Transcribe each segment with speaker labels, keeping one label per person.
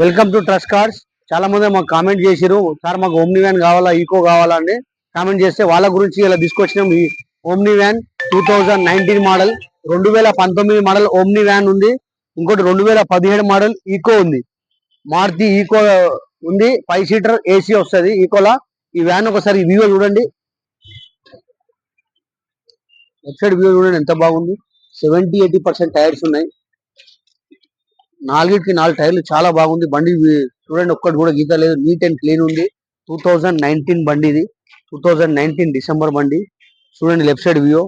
Speaker 1: Welcome to trust cars. చాలా మంది మాకు కామెంట్ చేసిరు, సార్ మాకు ఓమ్ని వ్యాన్ కావాలా, ఈకో కావాలా అని కామెంట్ చేస్తే వాళ్ళ గురించి ఇలా తీసుకొచ్చినాం. ఈ omni van 2019 model, 2019 model omni van ఉంది. ఇంకోటి 2017 మోడల్ ఈకో ఉంది. మారుతి ఈకో ఉంది, 5 సీటర్ ఏసీ వస్తుంది ఈకోలా. ఈ వ్యాన్ ఒకసారి వ్యూ చూడండి, వెబ్సైట్ వ్యూ చూడండి ఎంత బాగుంది. 70-80% టైర్స్ ఉన్నాయి. 4 టైర్లు చాలా బాగుంది. బండి చూడండి, ఒక్కటి కూడా గీత లేదు, నీట్ అండ్ క్లీన్ ఉంది. 2019 బండి ఇది, 2019 డిసెంబర్ బండి. చూడండి left side view,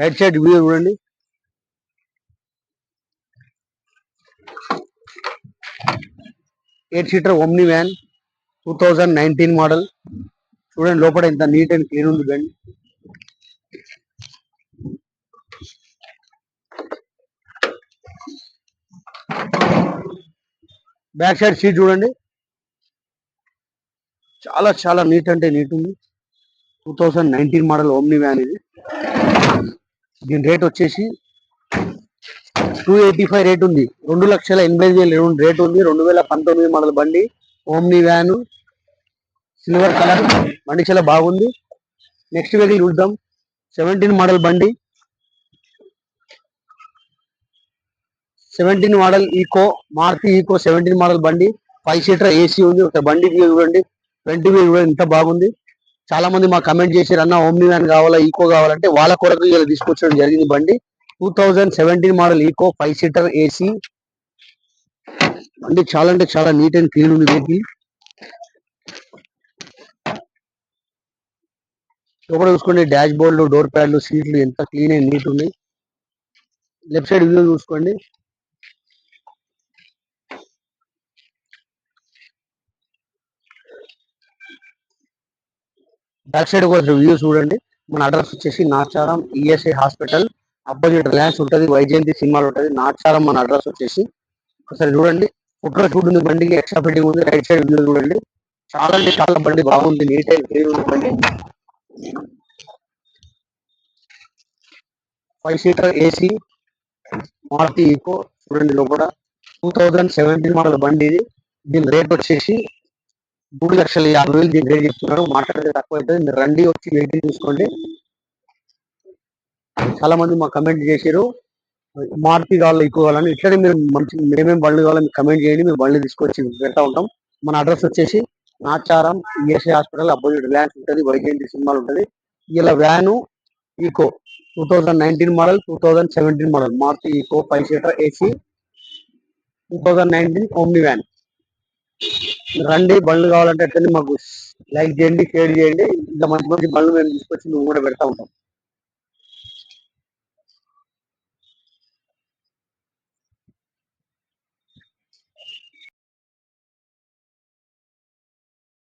Speaker 1: right side view చూడండి. Eight seater Omni van 2019 model. చూడండి లోపల ఎంత నీట్ అండ్ క్లీన్ ఉంది బండి. బ్యాక్ సైడ్ సీట్ చూడండి, చాలా చాలా నీట్ అంటే నీట్ ఉంది. 2019 మోడల్ ఓమ్ని వ్యాన్ ఇది. దీని రేట్ వచ్చేసి 285 రేట్ ఉంది. 2,85,000 రేట్ ఉంది. 2019 మోడల్ బండి, ఓమ్ని వ్యాన్, సిల్వర్ కలర్ బండి, చాలా బాగుంది. నెక్స్ట్ వెహికల్ చూద్దాం. 17 మోడల్ బండి, 17 model Eeco, Maruti Eeco 17 model బండి, 5 సీటర్ ఏసీ ఉంది. ఒక బండి వ్యూ చూడండి, ఫ్రంట్ వ్యూ చూడండి ఎంత బాగుంది. చాలా మంది మాకు కమెంట్ చేశారు, అన్న ఓమ్ని వ్యాన్ కావాలా, ఈకో కావాలంటే వాళ్ళ కొరకు ఇలా తీసుకొచ్చడం జరిగింది బండి. 2017 మోడల్ ఈకో, 5 సీటర్ ఏసీ బండి. చాలా అంటే చాలా నీట్ అండ్ క్లీన్ ఉంది వెహికల్. లోపల చూసుకోండి, డాష్ బోర్డులు, డోర్ ప్యాడ్లు, సీట్లు ఎంత క్లీన్ అండ్ నీట్ ఉన్నాయి. లెఫ్ట్ సైడ్ వ్యూ చూసుకోండి. బ్యాక్ సైడ్ కూడా వ్యూ చూడండి. మన అడ్రస్ వచ్చేసి Nacharam ESI hospital opposite Reliance ఉంటుంది, వైజయంతి సినిమాలు ఉంటుంది, నాచారం మన అడ్రస్ వచ్చేసి. ఒకసారి చూడండి, ఫుట్రో చూడండి, బండికి ఎక్స్ట్రా ఫిట్టింగ్ ఉంది. రైట్ సైడ్ వ్యూ చూడండి, చాలా అంటే చాలా బండి బాగుంది, నీట్ అండ్ క్లీన్ ఉంది బండి. 5 సీటర్ ఏసీ మారుతి ఈకో చూడండి లోపల. 2017 మోడల్ బండి ఇది. దీని రేట్ వచ్చేసి 3,50,000 దీని రేట్ చెప్తున్నారు. మాట్లాడితే తక్కువ అవుతుంది. మీరు రండి, వచ్చి వెహికల్ చూసుకోండి. చాలా మంది మాకు కమెంట్ చేశారు, మారుతి కావాలి, ఎక్కువ కావాలని. ఇట్లనే మీరు మంచి మేమేం బండ్లు కావాలని కమెంట్ చేయండి, మేము బండ్లు తీసుకొచ్చి పెడతా ఉంటాం. మన అడ్రస్ వచ్చేసి Nacharam ESI hospital opposite Reliance ఉంటుంది, వైజయంతి సినిమాలు ఉంటుంది. ఇలా van Eeco 2019 model, 2017 model Maruti Eeco 5 seater AC 2019 Omni van. రండి, బండ్లు కావాలంటే అట్లనే మాకు లైక్ చేయండి, షేర్ చేయండి. ఇంకా మంచి మంచి బండ్లు మేము తీసుకొచ్చి మేము కూడా పెడతా ఉంటాం.